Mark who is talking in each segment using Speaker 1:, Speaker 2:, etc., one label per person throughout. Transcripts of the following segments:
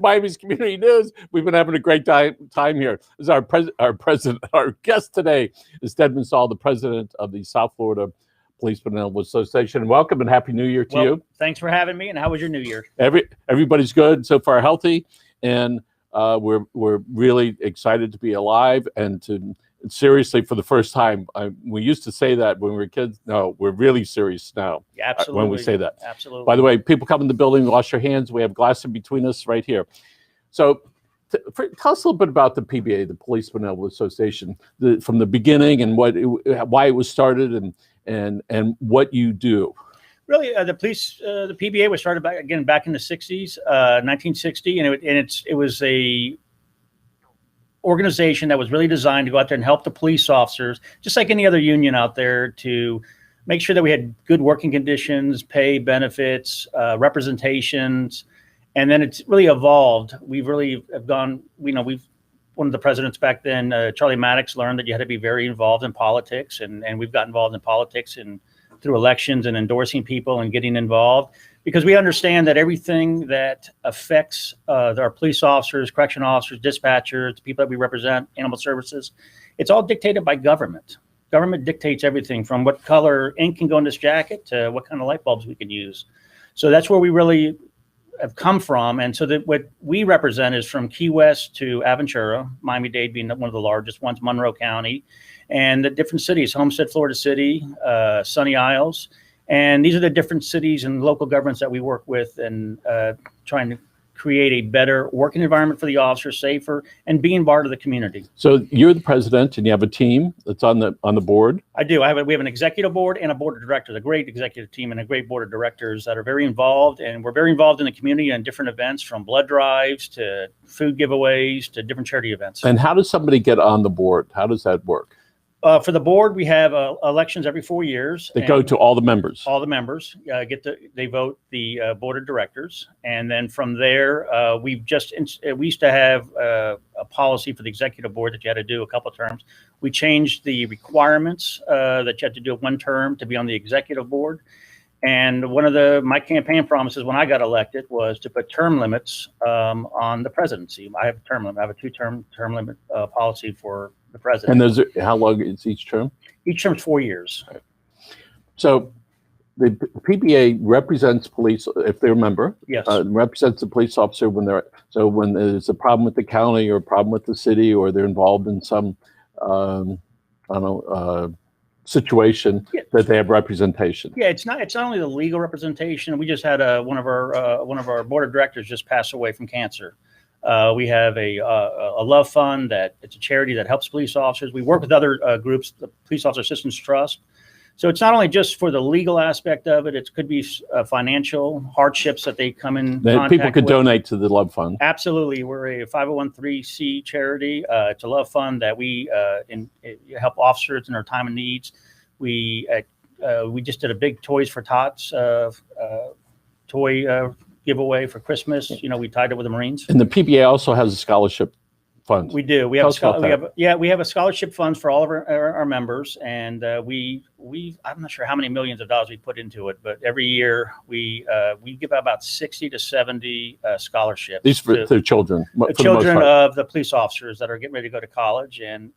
Speaker 1: Miami's Community News. We've been having a great time here. This is our president. Our guest today is Steadman Stahl, the president of the South Florida Police Benevolent Association. Welcome and Happy New Year to you.
Speaker 2: Thanks for having me. And how was your New Year?
Speaker 1: Everybody's good so far, healthy, and we're really excited to be alive and to. Seriously, for the first time, we used to say that when we were kids. No, we're really serious now.
Speaker 2: Yeah, absolutely.
Speaker 1: When we say that.
Speaker 2: Absolutely.
Speaker 1: By the way, people come in the building, wash your hands. We have glass in between us right here. So tell us a little bit about the PBA, the Police Benevolent Association, from the beginning and why it was started and what you do.
Speaker 2: Really, the PBA was started back in the 60s, 1960, and it was a organization that was really designed to go out there and help the police officers, just like any other union out there, to make sure that we had good working conditions, pay, benefits, representations, and then it's really evolved. We've really have gone, one of the presidents back then, Charlie Maddox, learned that you had to be very involved in politics, and we've got involved in politics and through elections and endorsing people and getting involved, because we understand that everything that affects our police officers, correction officers, dispatchers, the people that we represent, animal services, it's all dictated by government. Government dictates everything from what color ink can go in this jacket to what kind of light bulbs we can use. So that's where we really have come from. And so that what we represent is from Key West to Aventura, Miami-Dade being one of the largest ones, Monroe County, and the different cities, Homestead, Florida City, Sunny Isles. And these are the different cities and local governments that we work with, and trying to create a better working environment for the officers, safer, and being part of the community.
Speaker 1: So you're the president, and you have a team that's on the board.
Speaker 2: I do. We have an executive board and a board of directors, a great executive team and a great board of directors that are very involved, and we're very involved in the community and different events, from blood drives to food giveaways to different charity events.
Speaker 1: And how does somebody get on the board? How does that work?
Speaker 2: For the board, we have elections every 4 years.
Speaker 1: They go to all the members.
Speaker 2: All the members they vote the board of directors, and then from there, we used to have a policy for the executive board that you had to do a couple of terms. We changed the requirements that you had to do one term to be on the executive board. And one of my campaign promises when I got elected was to put term limits on the presidency. I have a term limit. I have a term limit policy for the president.
Speaker 1: And how long is each term?
Speaker 2: Each term is 4 years.
Speaker 1: Right. So the PBA represents police, if they're a member.
Speaker 2: Yes.
Speaker 1: Represents the police officer when there's a problem with the county or a problem with the city, or they're involved in some situation, that they have representation.
Speaker 2: Yeah, it's not only the legal representation. We just had one of our board of directors just pass away from cancer. We have a love fund that it's a charity that helps police officers. We work with other groups, the Police Officer Assistance Trust. So it's not only just for the legal aspect of it. It could be financial hardships that they come in contact
Speaker 1: people could
Speaker 2: with.
Speaker 1: Donate to the love fund.
Speaker 2: Absolutely. We're a 501(c) charity. It's a love fund that we help officers in their time of needs. We just did a big Toys for Tots toy giveaway for Christmas. We tied it with the Marines.
Speaker 1: And the PBA also has a scholarship fund.
Speaker 2: We do. We have a scholarship funds for all of our members, and I'm not sure how many millions of dollars we put into it, but every year we give out about 60 to 70 scholarships.
Speaker 1: These for the children.
Speaker 2: The children of the police officers that are getting ready to go to college, and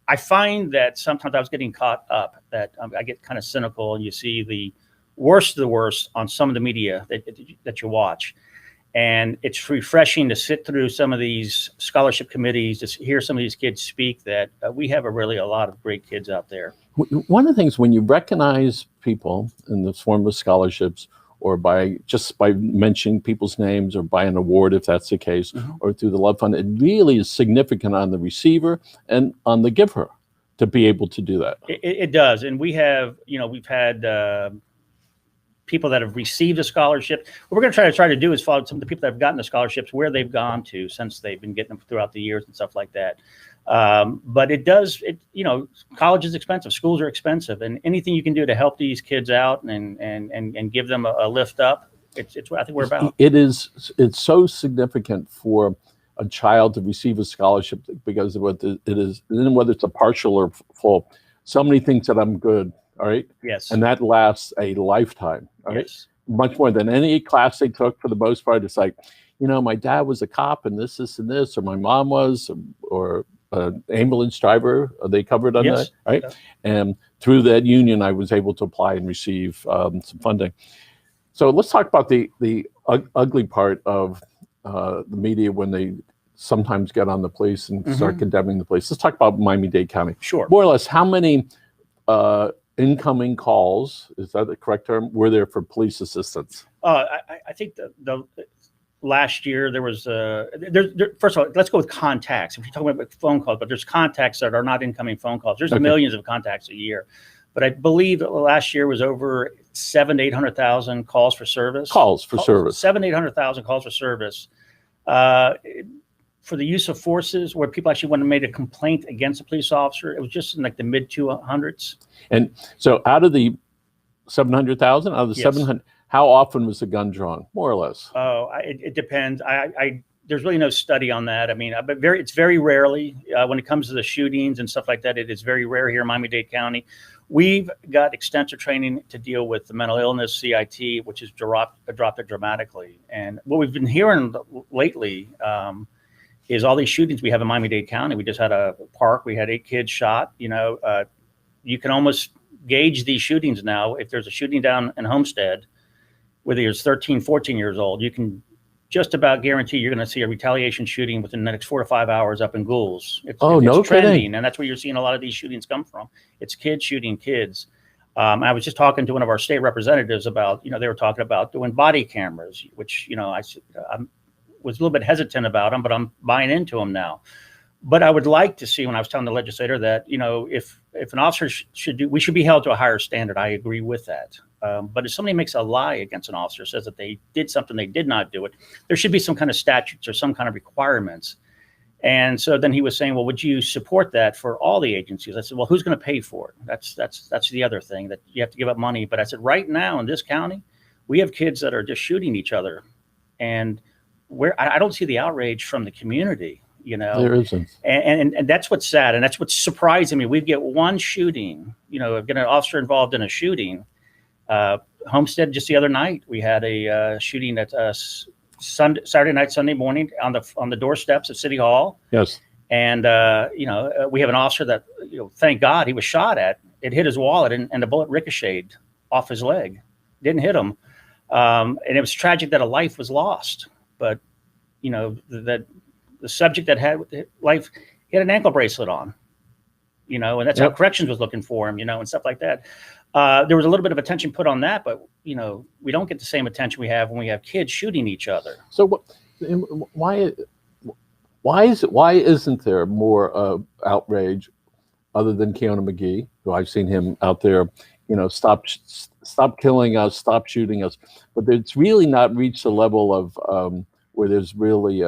Speaker 2: I find that sometimes I was getting caught up that I get kind of cynical, and you see the worst of the worst on some of the media that you watch. And it's refreshing to sit through some of these scholarship committees, to hear some of these kids speak, that we have a lot of great kids out there.
Speaker 1: One of the things, when you recognize people in the form of scholarships, or by mentioning people's names, or by an award, if that's the case, mm-hmm. or through the Love Fund, it really is significant on the receiver and on the giver to be able to do that.
Speaker 2: It does. And we've had people that have received a scholarship. What we're going to try to do is follow some of the people that have gotten the scholarships, where they've gone to since they've been getting them throughout the years and stuff like that. But college is expensive, schools are expensive, and anything you can do to help these kids out and give them a lift up, it's what I think we're about.
Speaker 1: It's so significant for a child to receive a scholarship, because of it is, whether it's a partial or full, so many things that I'm good. All right.
Speaker 2: Yes.
Speaker 1: And that lasts a lifetime. All right.
Speaker 2: Yes.
Speaker 1: Much more than any class they took, for the most part. It's like, my dad was a cop and this, and this, or my mom was, or an ambulance driver. Are they covered on
Speaker 2: Yes.
Speaker 1: that? Right.
Speaker 2: Yeah.
Speaker 1: And through that union, I was able to apply and receive some funding. So let's talk about the ugly part of the media when they sometimes get on the police and start condemning the police. Let's talk about Miami-Dade County.
Speaker 2: Sure.
Speaker 1: More or less, how many incoming calls, is that the correct term, were there for police assistance?
Speaker 2: I think the last year there was first of all, let's go with contacts. If you're talking about phone calls, but there's contacts that are not incoming phone calls. There's millions of contacts a year, but I believe that last year was over 700,000 to 800,000 calls for service.
Speaker 1: Service.
Speaker 2: 700,000 to 800,000 calls for service. For the use of forces, where people actually went and made a complaint against a police officer, it was just in like the mid 200s.
Speaker 1: And so, out of the 700,000, out of the 700, how often was the gun drawn, more or less?
Speaker 2: Oh, it depends. There's really no study on that. I mean, but it's very rarely when it comes to the shootings and stuff like that. It is very rare here in Miami-Dade County. We've got extensive training to deal with the mental illness, CIT, which has dropped it dramatically. And what we've been hearing lately is all these shootings we have in Miami-Dade County. We just had a park. We had 8 kids shot. You can almost gauge these shootings now. If there's a shooting down in Homestead, whether you're 13, 14 years old, you can just about guarantee you're going to see a retaliation shooting within the next 4 to 5 hours up in Goulds. It's
Speaker 1: no
Speaker 2: trending,
Speaker 1: kidding.
Speaker 2: and that's where you're seeing a lot of these shootings come from. It's kids shooting kids. I was just talking to one of our state representatives about, they were talking about doing body cameras, which, I was a little bit hesitant about them, but I'm buying into them now. But I would like to see, when I was telling the legislator that, if an officer we should be held to a higher standard. I agree with that. But if somebody makes a lie against an officer, says that they did something, they did not do it, there should be some kind of statutes or some kind of requirements. And so then he was saying, well, would you support that for all the agencies? I said, well, who's going to pay for it? That's the other thing, that you have to give up money. But I said, right now in this county, we have kids that are just shooting each other. And I don't see the outrage from the community.
Speaker 1: There isn't.
Speaker 2: And that's what's sad. And that's what's surprising me. We get one shooting, get an officer involved in a shooting. Homestead, just the other night, we had a shooting at Saturday night, Sunday morning on the doorsteps of City Hall.
Speaker 1: Yes.
Speaker 2: And, we have an officer that, thank God he was shot at. It hit his wallet and the bullet ricocheted off his leg. Didn't hit him. And it was tragic that a life was lost. But, that the subject that had life, he had an ankle bracelet on, and that's how corrections was looking for him, and stuff like that. There was a little bit of attention put on that, but, we don't get the same attention we have when we have kids shooting each other.
Speaker 1: So why isn't there more outrage other than Keona McGee, who I've seen him out there, stop killing us, stop shooting us, but it's really not reached the level of where there's really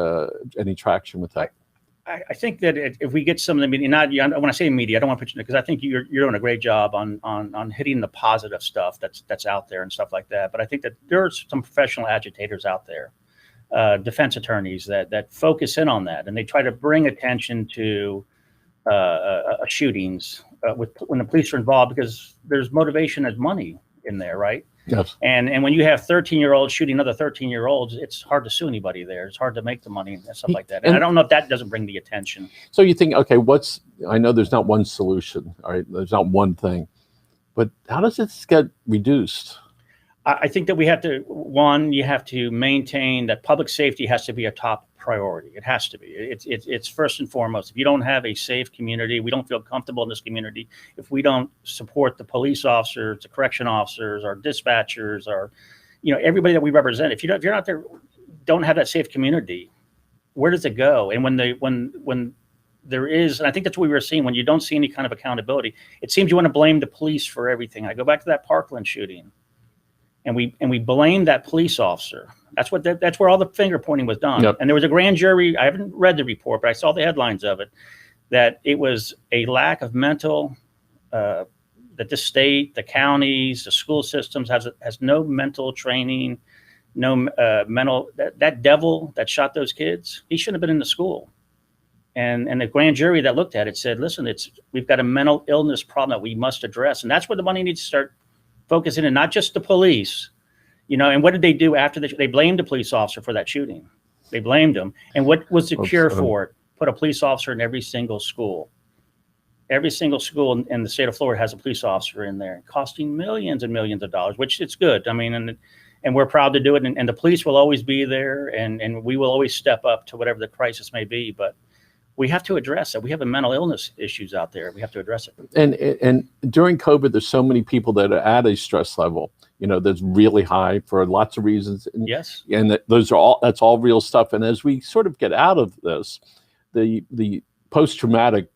Speaker 1: any traction with that.
Speaker 2: I think that if we get some of the media, when I say media, I don't want to put you, because I think you're doing a great job on hitting the positive stuff that's out there and stuff like that. But I think that there are some professional agitators out there, defense attorneys that focus in on that, and they try to bring attention to shootings when the police are involved, because there's motivation as money in there, right?
Speaker 1: Yes.
Speaker 2: And when you have 13-year-olds shooting other 13-year-olds, it's hard to sue anybody there. It's hard to make the money and stuff like that. And I don't know if that doesn't bring the attention.
Speaker 1: So you think, okay, I know there's not one solution, all right? There's not one thing, but how does it get reduced?
Speaker 2: I think that we have to, you have to maintain that public safety has to be a top priority. It has to be. It's first and foremost. If you don't have a safe community, we don't feel comfortable in this community. If we don't support the police officers, the correction officers, our dispatchers, everybody that we represent, if you're not there, don't have that safe community, where does it go? And when there is, and I think that's what we were seeing, when you don't see any kind of accountability, it seems you want to blame the police for everything. I go back to that Parkland shooting. And we blame that police officer. That's where all the finger pointing was done. Yep. And there was a grand jury. I haven't read the report, but I saw the headlines of it, that it was a lack of mental, that the state, the counties, the school systems has no mental training, no mental, that devil that shot those kids, he shouldn't have been in the school. And the grand jury that looked at it said, listen, we've got a mental illness problem that we must address. And that's where the money needs to start focusing, and not just the police, and what did they do after they blamed the police officer for that shooting? They blamed them. And what was the cure
Speaker 1: Oops.
Speaker 2: for it? Put a police officer in every single school. Every single school in the state of Florida has a police officer in there, costing millions and millions of dollars, which it's good. I mean, and we're proud to do it. And the police will always be there, and we will always step up to whatever the crisis may be. But we have to address it. We have a mental illness issues out there. We have to address it.
Speaker 1: And during COVID, there's so many people that are at a stress level, that's really high for lots of reasons. And,
Speaker 2: yes.
Speaker 1: And that's all real stuff. And as we sort of get out of this, the post-traumatic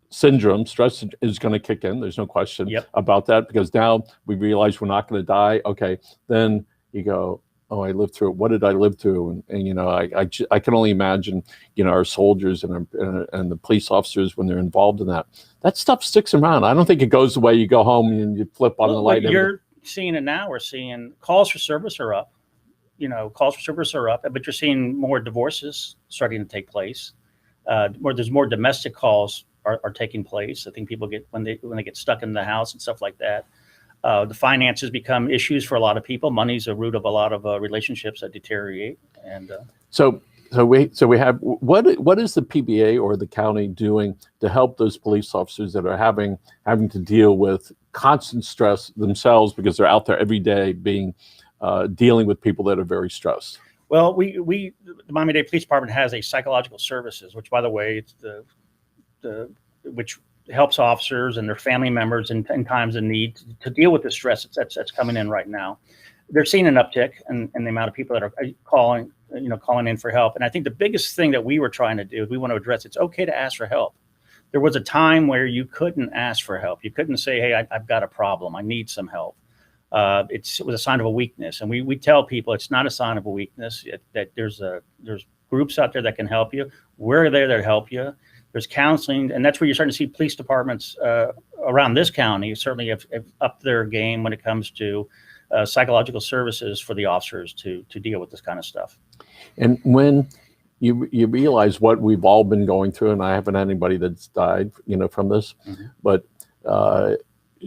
Speaker 1: syndrome, stress is going to kick in. There's no question about that, because now we realize we're not going to die. Okay, then you go, oh, I lived through it. What did I live through? And I can only imagine, our soldiers and the police officers when they're involved in that. That stuff sticks around. I don't think it goes away. You go home and you flip on the light.
Speaker 2: You're seeing it now. We're seeing calls for service are up. Calls for service are up, but you're seeing more divorces starting to take place. Where there's more domestic calls are taking place. I think people get when they get stuck in the house and stuff like that. The finances become issues for a lot of people. Money's a root of a lot of relationships that deteriorate. And
Speaker 1: so we have what is the PBA or the county doing to help those police officers that are having to deal with constant stress themselves, because they're out there every day dealing with people that are very stressed?
Speaker 2: Well, the MiamiDade Police Department has a psychological services, which, by the way, it's which helps officers and their family members in times of need to deal with the stress that's coming in right now. They're seeing an uptick in the amount of people that are calling in for help. And I think the biggest thing that we were trying to do is we want to address, it's okay to ask for help. There was a time where you couldn't ask for help. You couldn't say, hey, I've got a problem. I need some help. It was a sign of a weakness. And we tell people it's not a sign of a weakness, that there's groups out there that can help you. We're there to help you. There's counseling, and that's where you're starting to see police departments around this county certainly have upped their game when it comes to psychological services for the officers to deal with this kind of stuff. And
Speaker 1: when you realize what we've all been going through, and I haven't had anybody that's died, from this, but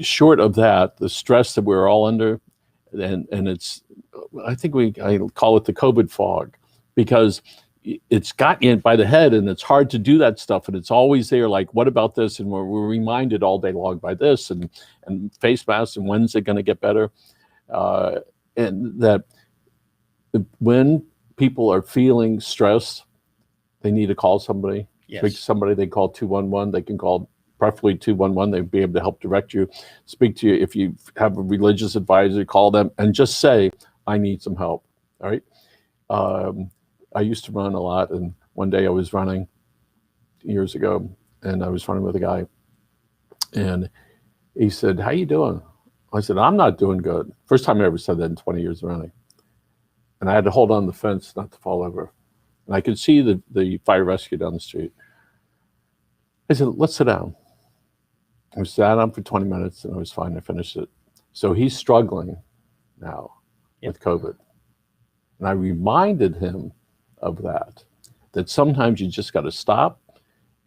Speaker 1: short of that, the stress that we're all under, and it's, I call it the COVID fog, because it's got you by the head, and it's hard to do that stuff, and it's always there. Like, what about this? And we're reminded all day long by this, and face masks, and when's it going to get better? And that when people are feeling stressed, they need to call somebody.
Speaker 2: Yes.
Speaker 1: Speak to somebody. They call 211. They can call preferably 211. They'd be able to help direct you. Speak to you if you have a religious advisor. Call them and just say, "I need some help." All right. I used to run a lot, and one day I was running years ago, and I was running with a guy, and he said, "How you doing?" I said, "I'm not doing good." First time I ever said that in 20 years of running. And I had to hold on the fence not to fall over. And I could see the fire rescue down the street. I said, "Let's sit down." I sat down for 20 minutes, and I was fine. I finished it. So he's struggling now with COVID. And I reminded him of that sometimes you just got to stop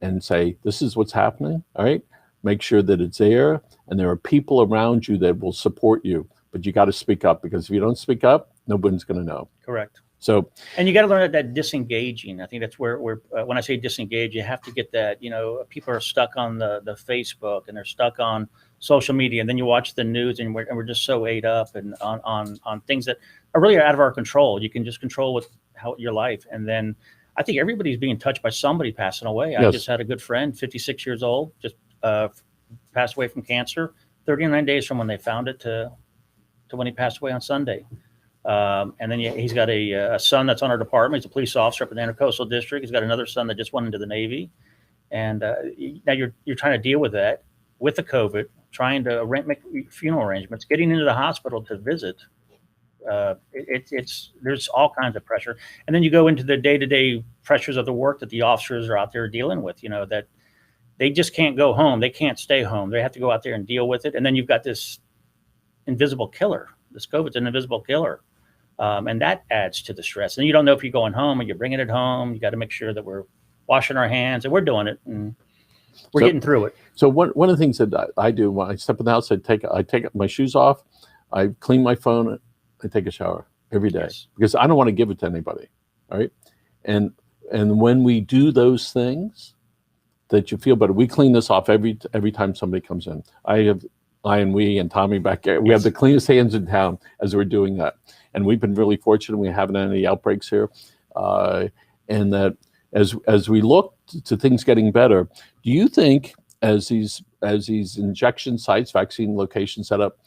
Speaker 1: and say, this is what's happening. All right. Make sure that it's there, and there are people around you that will support you, but you got to speak up, because if you don't speak up, nobody's going to know.
Speaker 2: Correct.
Speaker 1: So,
Speaker 2: and you got to learn that disengaging. I think that's where when I say disengage, you have to get that, people are stuck on the Facebook, and they're stuck on social media. And then you watch the news, and we're just so ate up and on things that are really out of our control. You can just control your life. And then I think everybody's being touched by somebody passing away.
Speaker 1: Yes.
Speaker 2: I just had a good friend, 56 years old, just passed away from cancer, 39 days from when they found it to when he passed away on Sunday. And then he's got a son that's on our department. He's a police officer up in the Intercoastal District. He's got another son that just went into the Navy. And now you're trying to deal with that, with the COVID, trying to make funeral arrangements, getting into the hospital to visit. There's all kinds of pressure. And then you go into the day-to-day pressures of the work that the officers are out there dealing with, that they just can't go home. They can't stay home. They have to go out there and deal with it. And then you've got this invisible killer. This COVID's an invisible killer. And that adds to the stress. And you don't know if you're going home or you're bringing it home. You got to make sure that we're washing our hands, and we're doing it, and we're getting through it.
Speaker 1: So one of the things that I do when I step in the house, I take my shoes off, I clean my phone, I take a shower every day, because I don't want to give it to anybody. All right. And when we do those things, that you feel better. We clean this off every time somebody comes in. We and Tommy back there, we have the cleanest hands in town as we're doing that. And we've been really fortunate. We haven't had any outbreaks here. And that as we look to things getting better, do you think as these injection sites, vaccine locations set up,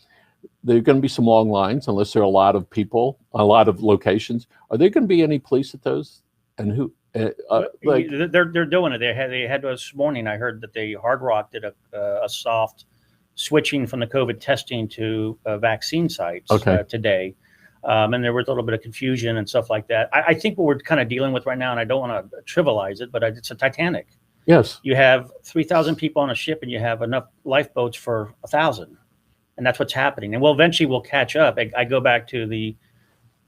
Speaker 1: there are going to be some long lines unless there are a lot of people, a lot of locations? Are there going to be any police at those? And who?
Speaker 2: They're doing it. They had this morning. I heard that they Hard Rock did a soft switching from the COVID testing to vaccine sites today, and there was a little bit of confusion and stuff like that. I think what we're kind of dealing with right now, and I don't want to trivialize it, but it's a Titanic.
Speaker 1: Yes, you
Speaker 2: have 3,000 people on a ship, and you have enough lifeboats for 1,000, and that's what's happening. And eventually we'll catch up. I go back to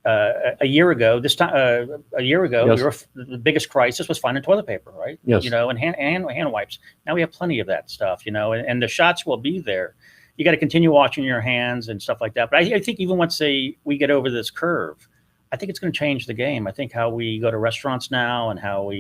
Speaker 2: a year ago. This time, a year ago,
Speaker 1: yes.
Speaker 2: The biggest crisis was finding toilet paper, right?
Speaker 1: Yes.
Speaker 2: And hand wipes. Now we have plenty of that stuff, and the shots will be there. You got to continue washing your hands and stuff like that. But I think even once we get over this curve, I think it's going to change the game. I think how we go to restaurants now and how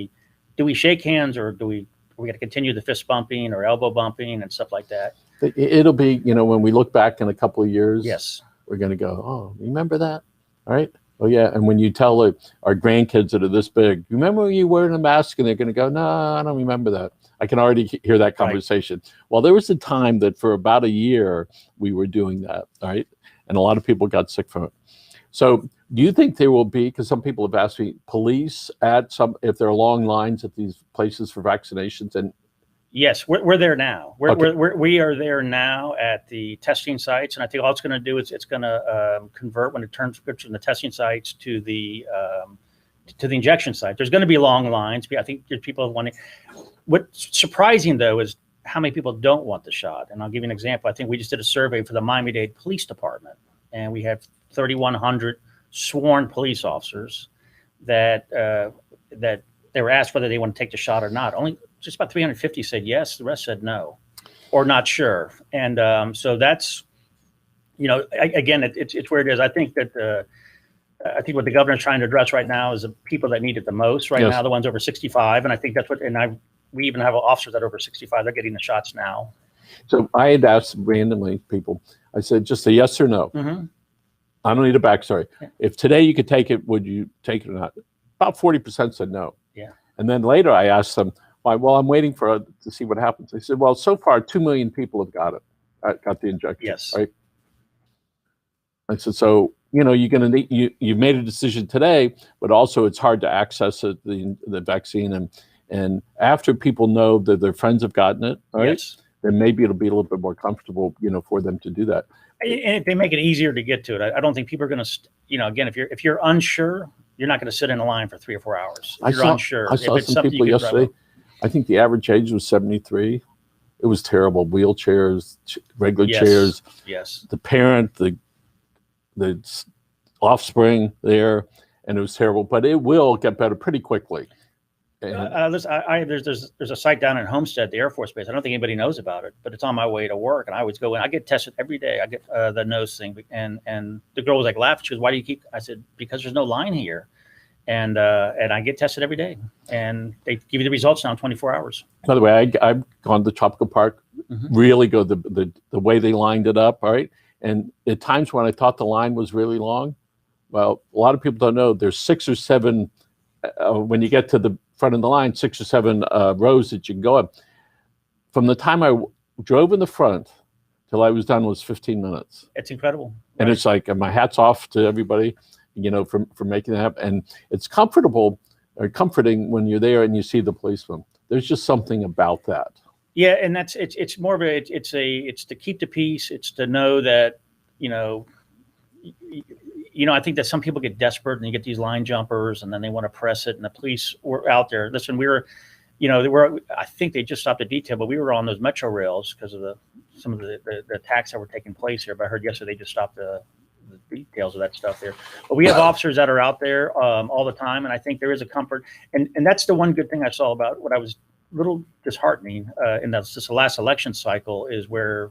Speaker 2: do we shake hands, or do we got to continue the fist bumping or elbow bumping and stuff like that?
Speaker 1: It'll be, when we look back in a couple of years,
Speaker 2: yes,
Speaker 1: we're going to go, oh, remember that? All right. Oh, yeah. And when you tell our grandkids that are this big, remember when you were wearing a mask? And they're going to go, no, I don't remember that. I can already hear that conversation. Right. Well, there was a time that for about a year we were doing that. All right. And a lot of people got sick from it. So do you think there will be, because some people have asked me, police if there are long lines at these places for vaccinations? And
Speaker 2: yes, we're there now. We are there now at the testing sites, and I think all it's going to do is it's going to convert when it turns from the testing sites to the injection site. There's going to be long lines. I think there's people wanting. What's surprising though is how many people don't want the shot. And I'll give you an example. I think we just did a survey for the Miami-Dade Police Department, and we have 3,100 sworn police officers that they were asked whether they want to take the shot or not. Only just about 350 said yes. The rest said no, or not sure. And so that's, again, it's where it is. I think that what the governor's trying to address right now is the people that need it the most right now, the ones over 65. And I think that's we even have officers that are over 65. They're getting the shots now.
Speaker 1: So I had asked randomly people, I said, just a yes or no.
Speaker 2: Mm-hmm.
Speaker 1: I don't need a backstory. Yeah. If today you could take it, would you take it or not? About 40% said no.
Speaker 2: Yeah.
Speaker 1: And then later I asked them, why? Well, I'm waiting to see what happens. They said, well, so far 2 million people have got the injection.
Speaker 2: Yes.
Speaker 1: Right. I said, so, you're going to need, you've made a decision today, but also it's hard to access the vaccine. And after people know that their friends have gotten it, right,
Speaker 2: yes,
Speaker 1: then maybe it'll be a little bit more comfortable, for them to do that.
Speaker 2: And if they make it easier to get to it, I don't think people are going to, again, if you're unsure, you're not going to sit in a line for 3 or 4 hours. If you're unsure.
Speaker 1: I saw some people yesterday. I think the average age was 73. It was terrible. Wheelchairs, regular chairs.
Speaker 2: Yes.
Speaker 1: The parent, the offspring there, and it was terrible. But it will get better pretty quickly.
Speaker 2: There's a site down in Homestead, the Air Force Base. I don't think anybody knows about it, but it's on my way to work, and I always go in. I get tested every day. I get the nose thing, and the girl was like laughing. She goes, "Why do you keep?" I said, "Because there's no line here." And I get tested every day, and they give you the results now in 24 hours.
Speaker 1: By the way, I've gone to Tropical Park, really good, the way they lined it up, all right? And at times when I thought the line was really long, well, a lot of people don't know, there's 6 or 7, when you get to the front of the line, 6 or 7 rows that you can go up. From the time I drove in the front till I was done was 15 minutes.
Speaker 2: It's incredible.
Speaker 1: And it's like, my hat's off to everybody, for making that happen. And it's comforting when you're there and you see the policeman. There's just something about that.
Speaker 2: Yeah, and it's more of it's to keep the peace. It's to know that, I think that some people get desperate and you get these line jumpers and then they want to press it. And the police were out there. Listen, I think they just stopped the detail, but we were on those metro rails because of some of the attacks that were taking place here. But I heard yesterday they just stopped the details of that stuff there. But we have officers that are out there all the time, and I think there is a comfort. And that's the one good thing I saw about what I was a little disheartening in this last election cycle is where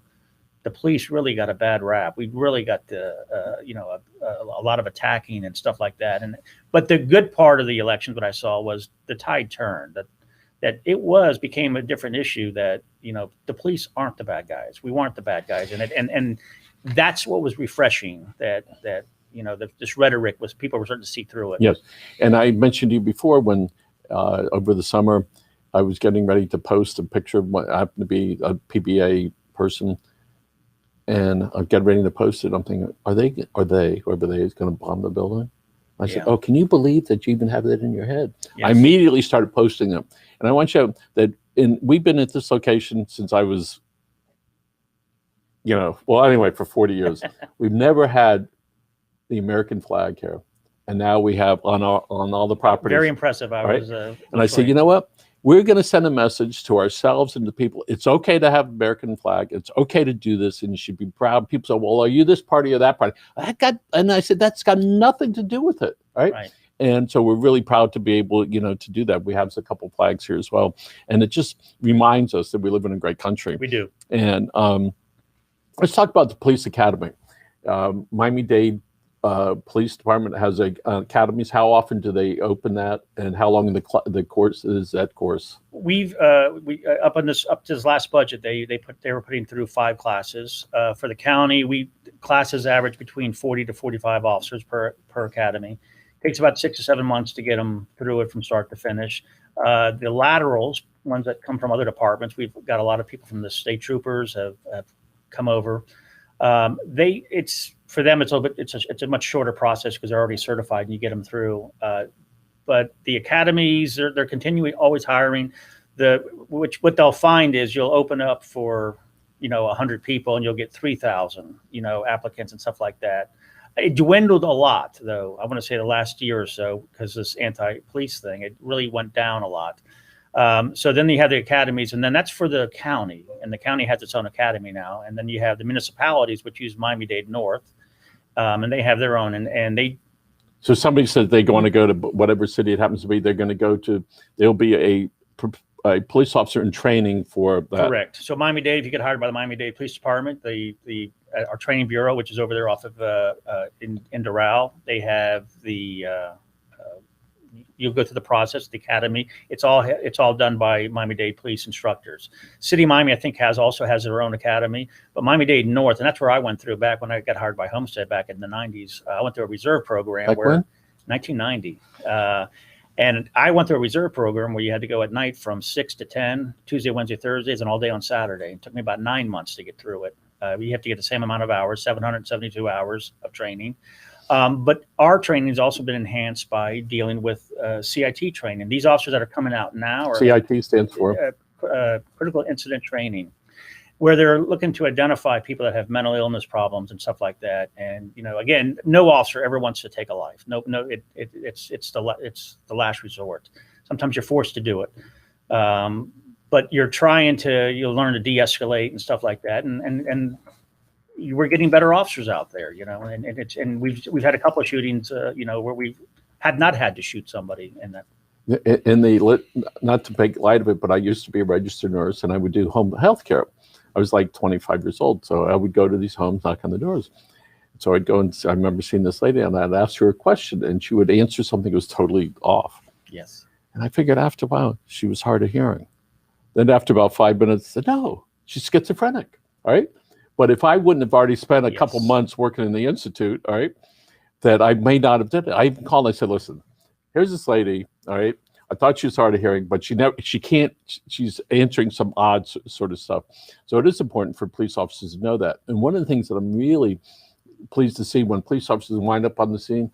Speaker 2: the police really got a bad rap. We really got a lot of attacking and stuff like that. But the good part of the elections, what I saw was the tide turned, that it became a different issue, that, the police aren't the bad guys. We weren't the bad guys in it. And that's what was refreshing, that this rhetoric was, people were starting to see through it.
Speaker 1: Yes. And I mentioned to you before, when over the summer, I was getting ready to post a picture of what happened to be a PBA person, and I'm getting ready to post it. I'm thinking, whoever they is going to bomb the building? I said, oh, can you believe that you even have that in your head? Yes. I immediately started posting them. And I want you to know that we've been at this location since I was, for 40 years. We've never had the American flag here. And now we have on all the properties.
Speaker 2: Very impressive.
Speaker 1: And I said, you know what? We're going to send a message to ourselves and to people. It's okay to have American flag. It's okay to do this, and you should be proud. People say, well, are you this party or that party? And I said, that's got nothing to do with it, right? And so we're really proud to be able, to do that. We have a couple flags here as well. And it just reminds us that we live in a great country.
Speaker 2: We do.
Speaker 1: And let's talk about the police academy. Miami-Dade Police Department has academies. How often do they open that, and how long the course is that course?
Speaker 2: We've up to this last budget, they were putting through 5 classes for the county. Classes average between 40 to 45 officers per academy. It takes about 6 to 7 months to get them through it from start to finish. The laterals, ones that come from other departments, we've got a lot of people from the state troopers have come over. For them, it's a much shorter process because they're already certified and you get them through. But the academies, they're continuing, always hiring. What they'll find is you'll open up for 100 people and you'll get 3,000 applicants and stuff like that. It dwindled a lot, though. I want to say the last year or so, because this anti-police thing, it really went down a lot. So then you have the academies, and then that's for the county, and the county has its own academy now. And then you have the municipalities, which use Miami-Dade North, and they have their own. And they.
Speaker 1: So somebody says they want to go to whatever city it happens to be. They're going to go to. There'll be a police officer in training for that.
Speaker 2: Correct. So Miami-Dade, if you get hired by the Miami-Dade Police Department, our training bureau, which is over there off of in Doral, they have you'll go through the process, the academy. It's all done by Miami-Dade police instructors. City of Miami, I think, also has their own academy, but Miami-Dade North, and that's where I went through back when I got hired by Homestead back in the 90s. I went through a reserve program
Speaker 1: when?
Speaker 2: 1990. And I went through a reserve program where you had to go at night from 6 to 10, Tuesday, Wednesday, Thursdays, and all day on Saturday. It took me about 9 months to get through it. You have to get the same amount of hours, 772 hours of training. But our training has also been enhanced by dealing with CIT training. These officers that are coming out now are
Speaker 1: CIT stands for
Speaker 2: critical incident training, where they're looking to identify people that have mental illness problems and stuff like that. And again, no officer ever wants to take a life. No, it's the last resort. Sometimes you're forced to do it, but you're trying to learn to de-escalate and stuff like that. And we're getting better officers out there, and we've had a couple of shootings, where we had not had to shoot somebody in that.
Speaker 1: Not to make light of it, but I used to be a registered nurse, and I would do home health care. I was like 25 years old, so I would go to these homes, knock on the doors. So I'd go and I remember seeing this lady, and I'd ask her a question, and she would answer something that was totally off.
Speaker 2: Yes.
Speaker 1: And I figured after a while, she was hard of hearing. Then after about 5 minutes, I said, no, she's schizophrenic, all right? But if I wouldn't have already spent a couple months working in the institute, all right, that I may not have done it. I even called and I said, listen, here's this lady, all right, I thought she was hard of hearing, but she's answering some odd sort of stuff. So it is important for police officers to know that. And one of the things that I'm really pleased to see when police officers wind up on the scene,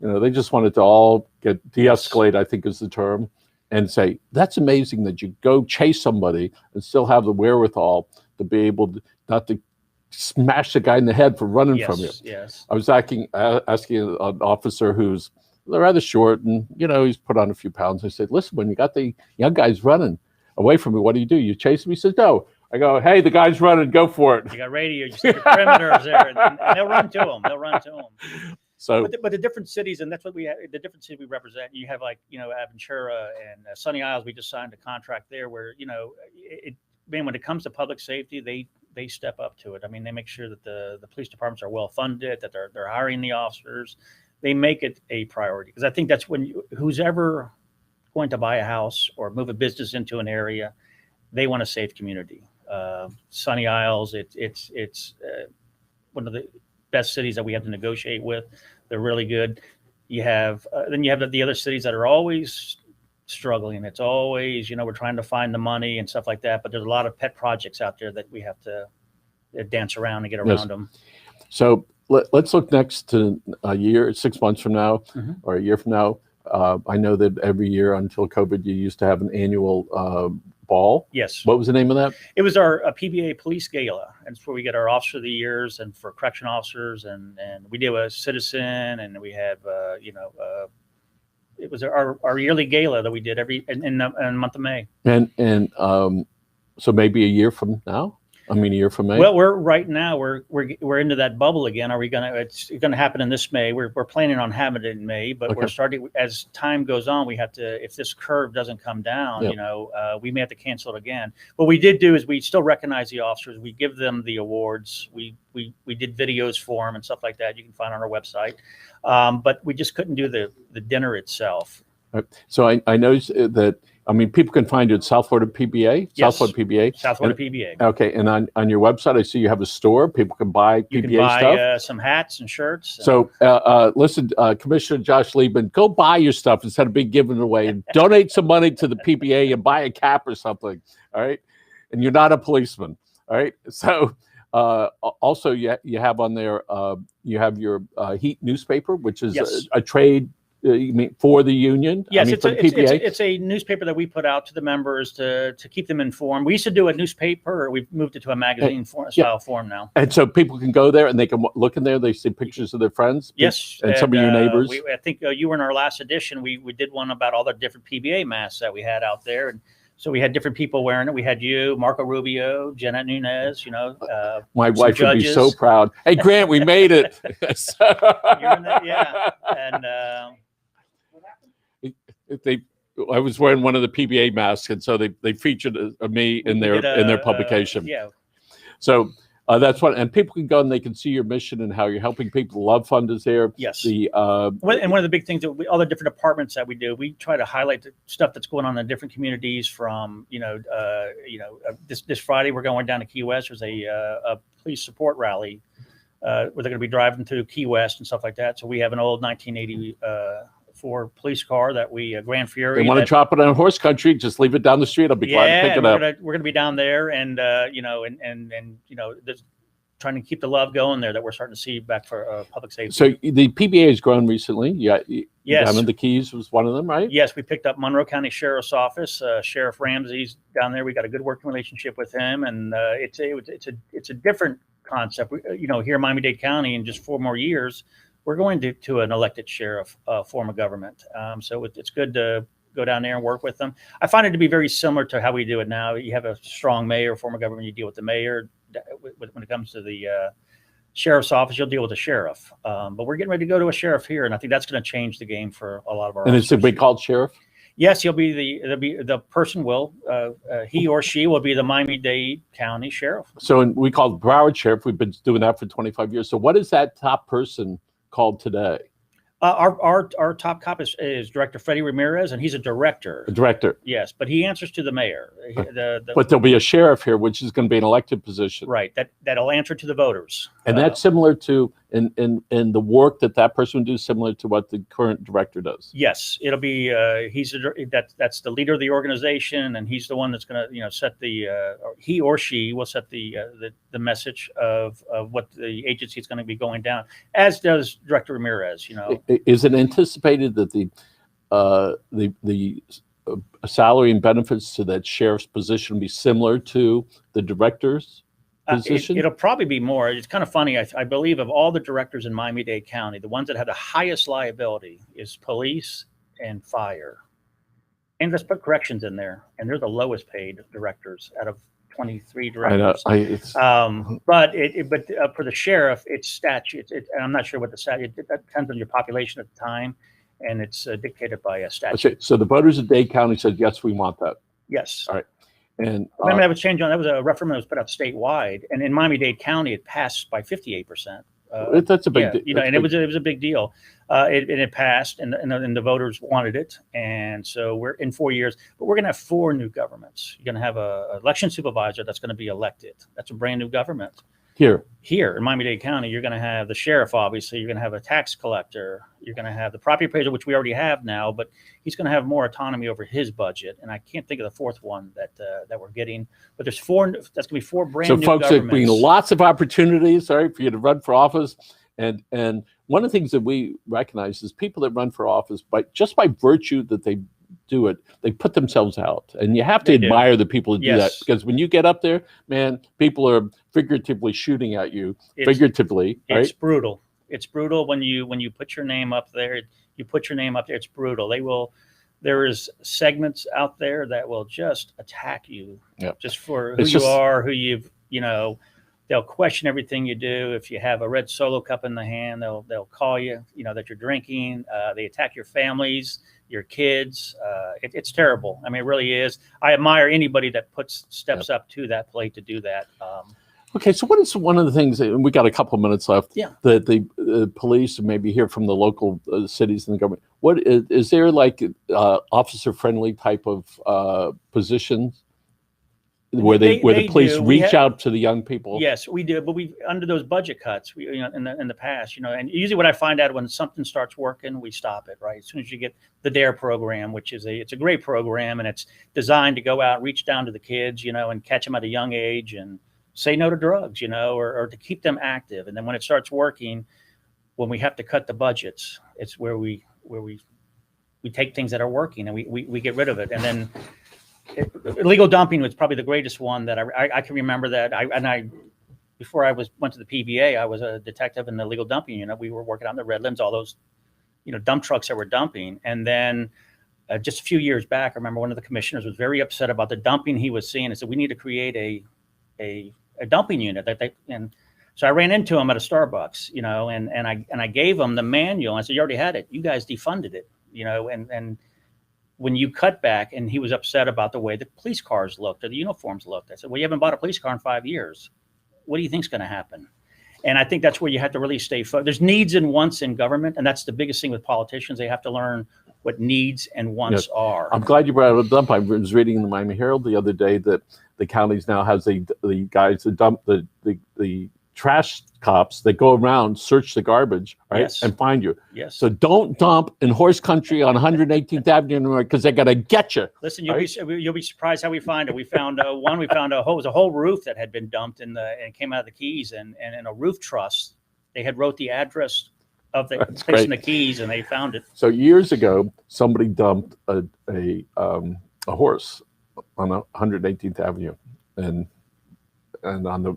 Speaker 1: they just wanted to all get de-escalate, I think is the term, and say, that's amazing that you go chase somebody and still have the wherewithal to be able to, not to smash the guy in the head for running from you.
Speaker 2: Yes.
Speaker 1: I was asking an officer who's rather short, and he's put on a few pounds. I said, listen, when you got the young guys running away from me, what do? You chase him? He says, no. I go, hey, the guy's running, go for it.
Speaker 2: You got radio, you see the perimeters there, and they'll run to them. So, but the different cities, and that's what we have, the different cities we represent. You have Aventura and Sunny Isles. We just signed a contract there where when it comes to public safety, they step up to it. I mean, they make sure that the police departments are well funded, that they're hiring the officers. They make it a priority, because I think that's when who's ever going to buy a house or move a business into an area, they want a safe community. Sunny Isles, it's one of the best cities that we have to negotiate with. They're really good. You have then you have the other cities that are always struggling. It's always, we're trying to find the money and stuff like that, but there's a lot of pet projects out there that we have to dance around and get around them.
Speaker 1: So let's look next to a year, 6 months from now, or a year from now. I know that every year until COVID, you used to have an annual ball.
Speaker 2: Yes.
Speaker 1: What was the name of that?
Speaker 2: It was our PBA Police Gala. And it's where we get our Officer of the Years and for correction officers. And we do a citizen, and we have, it was our yearly gala that we did in the month of May. And
Speaker 1: so maybe a year from now? I mean, a year from May?
Speaker 2: Well, we're into that bubble again. It's gonna happen in this May. We're planning on having it in May, but we're starting, as time goes on, we have to, if this curve doesn't come down, we may have to cancel it again. What we did do is we still recognize the officers. We give them the awards. We did videos for them and stuff like that. You can find on our website. But we just couldn't do the dinner itself.
Speaker 1: So I noticed that, people can find you at South Florida PBA?
Speaker 2: Yes.
Speaker 1: South Florida PBA?
Speaker 2: South Florida PBA.
Speaker 1: Okay, and on your website, I see you have a store. People can buy PBA stuff?
Speaker 2: You can buy some hats and shirts.
Speaker 1: So listen, Commissioner Josh Liebman, go buy your stuff instead of being given away, and donate some money to the PBA and buy a cap or something, all right? And you're not a policeman, all right? So also you have on there, you have your Heat newspaper, which is a trade, you mean for the union?
Speaker 2: Yes,
Speaker 1: it's
Speaker 2: a newspaper that we put out to the members to keep them informed. We used to do a newspaper. We've moved it to a magazine style form now.
Speaker 1: And so people can go there and they can look in there. They see pictures of their friends.
Speaker 2: Yes,
Speaker 1: and some of your neighbors.
Speaker 2: I think you were in our last edition. We did one about all the different PBA masks that we had out there, and so we had different people wearing it. We had you, Marco Rubio, Jeanette Nunez.
Speaker 1: My wife would be so proud. Hey, Grant, we made it.
Speaker 2: You're in that, yeah, and.
Speaker 1: I was wearing one of the PBA masks, and so they featured me in their publication. So that's one, and people can go and they can see your mission and how you're helping people. The Love Fund is there.
Speaker 2: Yes. And one of the big things that all the different departments that we do, we try to highlight the stuff that's going on in different communities. From this Friday we're going down to Key West. There's a police support rally where they're going to be driving through Key West and stuff like that. So we have an old 1980. Police car that we Grand Fury.
Speaker 1: They want to drop it on horse country, just leave it down the street. I'll be glad to pick it up.
Speaker 2: We're gonna be down there, and trying to keep the love going there that we're starting to see back for public safety.
Speaker 1: So the PBA has grown recently. Yes. Down the Keys was one of them, right?
Speaker 2: Yes, we picked up Monroe County Sheriff's Office. Sheriff Ramsey's down there. We got a good working relationship with him, and it's a different concept. Here in Miami-Dade County, in just 4 more years, we're going to an elected sheriff form of government. So it's good to go down there and work with them. I find it to be very similar to how we do it now. You have a strong mayor form of government. You deal with the mayor. When it comes to the sheriff's office, you'll deal with the sheriff. But we're getting ready to go to a sheriff here, and I think that's going to change the game for a lot of our.
Speaker 1: And it's a big called sheriff.
Speaker 2: Yes, the person will, he or she will be the Miami-Dade County Sheriff.
Speaker 1: So we call it Broward Sheriff. We've been doing that for 25 years. So what is that top person called today?
Speaker 2: Our top cop is Director Freddie Ramirez, and he's a director.
Speaker 1: A director.
Speaker 2: Yes, but he answers to the mayor.
Speaker 1: But there'll be a sheriff here, which is going to be an elected position.
Speaker 2: Right. That'll answer to the voters. And
Speaker 1: that's similar to in the work that person would do, similar to what the current director does.
Speaker 2: Yes, it'll be that's the leader of the organization, and he's the one that's going to set he or she will set the message of what the agency is going to be going down, as does Director Ramirez.
Speaker 1: Is it anticipated that the salary and benefits to that sheriff's position will be similar to the director's position?
Speaker 2: It'll probably be more. It's kind of funny. I believe of all the directors in Miami-Dade County, the ones that have the highest liability is police and fire. And let's put corrections in there, and they're the lowest paid directors out of 23 directors.
Speaker 1: I know.
Speaker 2: But for the sheriff, it's statute. I'm not sure what the statute. It depends on your population at the time, and it's dictated by a statute.
Speaker 1: Okay, so the voters of Dade County said, yes, we want that.
Speaker 2: Yes.
Speaker 1: All right. And
Speaker 2: Remember that was changed on, that was a referendum that was put out statewide, and in Miami-Dade County, it passed by 58%.
Speaker 1: that's a big deal.
Speaker 2: You know, and it was a big deal. It passed, and the voters wanted it, and so we're in 4 years. But we're going to have 4 new governments. You're going to have a election supervisor that's going to be elected. That's a brand new government. Here in Miami-Dade County, you're going to have the sheriff. Obviously, you're going to have a tax collector. You're going to have the property appraiser, which we already have now, but he's going to have more autonomy over his budget. And I can't think of the 4th one that we're getting. But there's 4. That's going to be 4 brand new governments.
Speaker 1: So folks are bringing lots of opportunities, for you to run for office. And one of the things that we recognize is people that run for office, just by virtue that they do it, they put themselves out, and you have to admire the people who do that, because when you get up there, man, people are figuratively shooting at you. It's
Speaker 2: brutal. It's brutal when you put your name up there. It's brutal. There is segments out there that will just attack you, just for who you are, who they'll question everything you do. If you have a red Solo cup in the hand, they'll call you, that you're drinking. They attack your families, your kids. It's terrible. I mean, it really is. I admire anybody that steps up to that plate to do that.
Speaker 1: Okay, so what is one of the things, and we got a couple of minutes left, that the police, and maybe hear from the local cities and the government, what is there like officer-friendly type of positions where the police reach out to the young people?
Speaker 2: Yes, we do, but we under those budget cuts, in the past, and usually what I find out when something starts working, we stop it right as soon as you get the DARE program, which is it's a great program, and it's designed to go out, reach down to the kids, and catch them at a young age and say no to drugs, or to keep them active. And then when it starts working, when we have to cut the budgets, it's where we take things that are working and we get rid of it. And then illegal dumping was probably the greatest one that I can remember. That before I went to the PBA, I was a detective in the illegal dumping unit. We were working on the Redlands, all those dump trucks that were dumping. And then just a few years back, I remember one of the commissioners was very upset about the dumping he was seeing, and said we need to create a dumping unit and so I ran into him at a Starbucks, and I gave him the manual. I said, you already had it. You guys defunded it, and when you cut back, and he was upset about the way the police cars looked or the uniforms looked. I said, well, you haven't bought a police car in 5 years. What do you think is going to happen? And I think that's where you have to really stay focused. There's needs and wants in government, and that's the biggest thing with politicians. They have to learn what needs and wants are.
Speaker 1: I'm glad you brought it up. I was reading in the Miami Herald the other day that the counties now has the guys that dump the trash cops that go around, search the garbage, and find you.
Speaker 2: Yes.
Speaker 1: So don't dump in horse country on 118th Avenue because they're gonna get you.
Speaker 2: Listen, you'll be surprised how we find it. We found it was a whole roof that had been dumped and came out of the Keys, and in a roof truss, they had wrote the address of the place in the Keys, and they found it.
Speaker 1: So years ago, somebody dumped a horse on 118th Avenue, and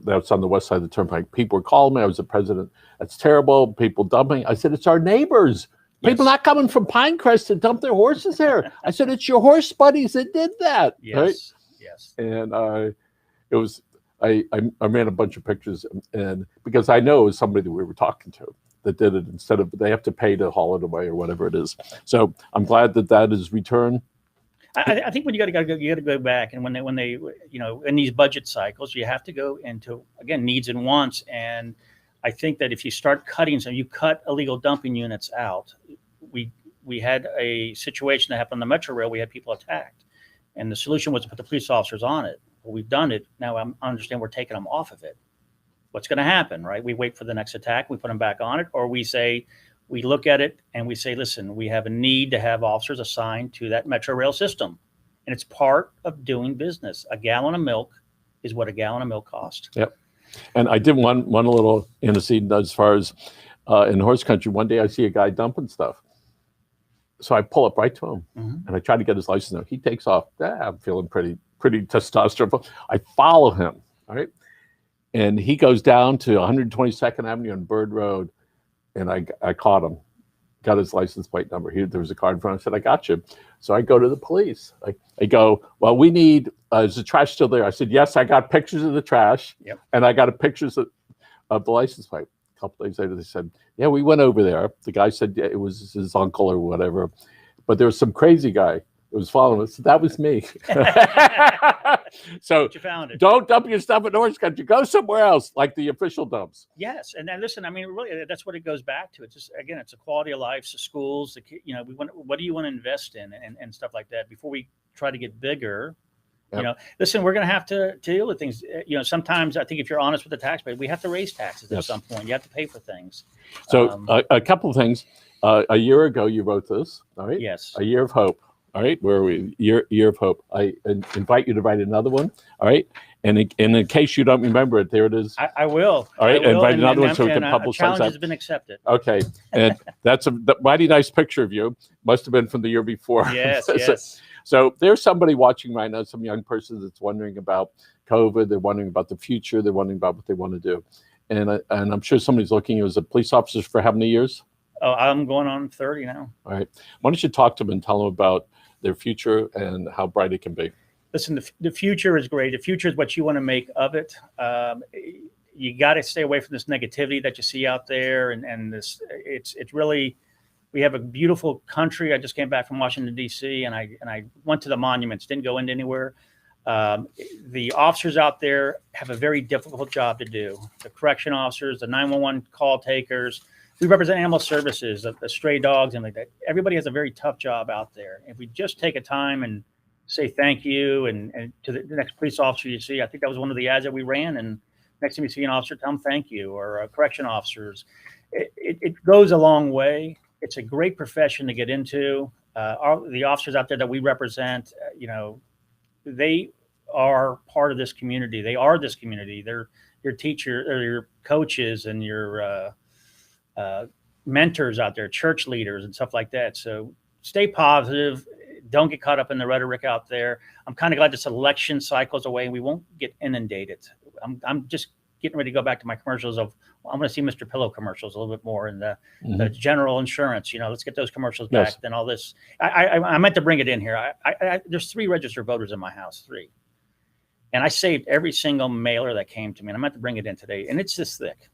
Speaker 1: that's on the west side of the turnpike. People were calling me. I was the president. That's terrible. People dumping. I said, it's our neighbors. People not coming from Pinecrest to dump their horses there. I said, it's your horse buddies that did that.
Speaker 2: Yes.
Speaker 1: Right?
Speaker 2: Yes.
Speaker 1: And it was. I ran a bunch of pictures, and because I know it was somebody that we were talking to that did it, instead of they have to pay to haul it away or whatever it is. So I'm glad that is returned.
Speaker 2: I think when you got to go back, and when they in these budget cycles, you have to go into, again, needs and wants. And I think that if you start cutting you cut illegal dumping units out. We had a situation that happened on the Metro Rail. We had people attacked, and the solution was to put the police officers on it. Well, we've done it now. I understand we're taking them off of it. What's going to happen, right? We wait for the next attack, we put them back on it, or we look at it and we say, listen, we have a need to have officers assigned to that Metro Rail system. And it's part of doing business. A gallon of milk is what a gallon of milk costs.
Speaker 1: Yep. And I did one little antecedent as far as in horse country. One day I see a guy dumping stuff. So I pull up right to him, and I try to get his license number. He takes off. I'm feeling pretty testosterone. I follow him, all right? And he goes down to 122nd Avenue and Bird Road. And I caught him, got his license plate number. There was a card in front. I said, I got you. So I go to the police. I go, well, we need, is the trash still there? I said, yes, I got pictures of the trash.
Speaker 2: Yep.
Speaker 1: And I got pictures of the license plate. A couple days later, they said, yeah, we went over there. The guy said it was his uncle or whatever. But there was some crazy guy It was following us. That was me. So
Speaker 2: But you found it.
Speaker 1: don't dump your stuff in Orange Country. Go somewhere else, like the official dumps.
Speaker 2: Yes, and then listen, I mean, really, that's what it goes back to. It's just, again, it's a quality of life. So schools, we want, what do you want to invest in, and stuff like that before we try to get bigger.
Speaker 1: Yep.
Speaker 2: Listen, we're going to have to deal with things. Sometimes I think if you're honest with the taxpayer, we have to raise taxes at some point. You have to pay for things.
Speaker 1: So a couple of things. A year ago, you wrote this. All right.
Speaker 2: Yes.
Speaker 1: A Year of Hope. All right. Where are we? Year of Hope. I invite you to write another one. All right. And in case you don't remember it, there it is.
Speaker 2: I will.
Speaker 1: All right. And write another one so we can
Speaker 2: A
Speaker 1: publicize
Speaker 2: challenge
Speaker 1: that.
Speaker 2: has been accepted.
Speaker 1: Okay. And that's a mighty nice picture of you. Must have been from the year before.
Speaker 2: Yes.
Speaker 1: So,
Speaker 2: Yes.
Speaker 1: so there's somebody watching right now, some young person that's wondering about COVID. They're wondering about the future. They're wondering about what they want to do. And I'm sure somebody's looking at you as a police officer for how many years?
Speaker 2: Oh, I'm going on 30 now.
Speaker 1: All right. Why don't you talk to them and tell them about their future and how bright it can be?
Speaker 2: Listen, the future is great. The future is what you want to make of it. You got to stay away from this negativity that you see out there. And this, it's really, we have a beautiful country. I just came back from Washington, D.C., and I went to the monuments, didn't go into anywhere. The officers out there have a very difficult job to do. The correction officers, the 911 call takers. We represent animal services, the stray dogs, and like that. Everybody has a very tough job out there. If we just take a time and say thank you and to the next police officer you see, I think that was one of the ads that we ran. And next time you see an officer, tell them thank you, or correction officers. It goes a long way. It's a great profession to get into. The officers out there that we represent, they are part of this community. They are this community. They're your teacher or your coaches and your mentors out there, church leaders and stuff like that. So stay positive. Don't get caught up in the rhetoric out there. I'm kind of glad this election cycle's away and we won't get inundated. I'm just getting ready to go back to my commercials of, I'm going to see Mr. Pillow commercials a little bit more, and the general insurance, let's get those commercials back. Yes. Then all this, I meant to bring it in here. There's 3 registered voters in my house, 3. And I saved every single mailer that came to me, and I meant to bring it in today. And it's this thick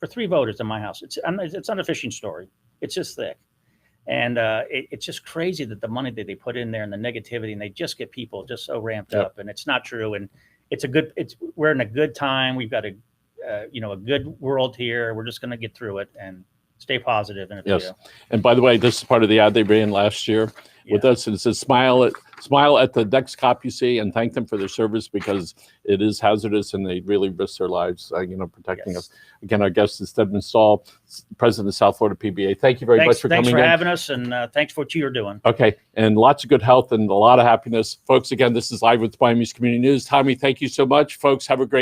Speaker 2: for 3 voters in my house. It's not a fishing story. It's just thick. And it's just crazy that the money that they put in there and the negativity, and they just get people just so ramped up, and it's not true. And we're in a good time. We've got a good world here. We're just going to get through it and stay positive.
Speaker 1: Yes. And by the way, this is part of the ad they ran last year with us. And it says, smile at the next cop you see and thank them for their service, because it is hazardous and they really risk their lives, protecting us. Again, our guest is Steadman Stahl, president of South Florida PBA. Thank you very much for coming in.
Speaker 2: Thanks for having us, and thanks for what you're doing.
Speaker 1: Okay. And lots of good health and a lot of happiness. Folks, again, this is Live with Miami's Community News. Tommy, thank you so much. Folks, have a great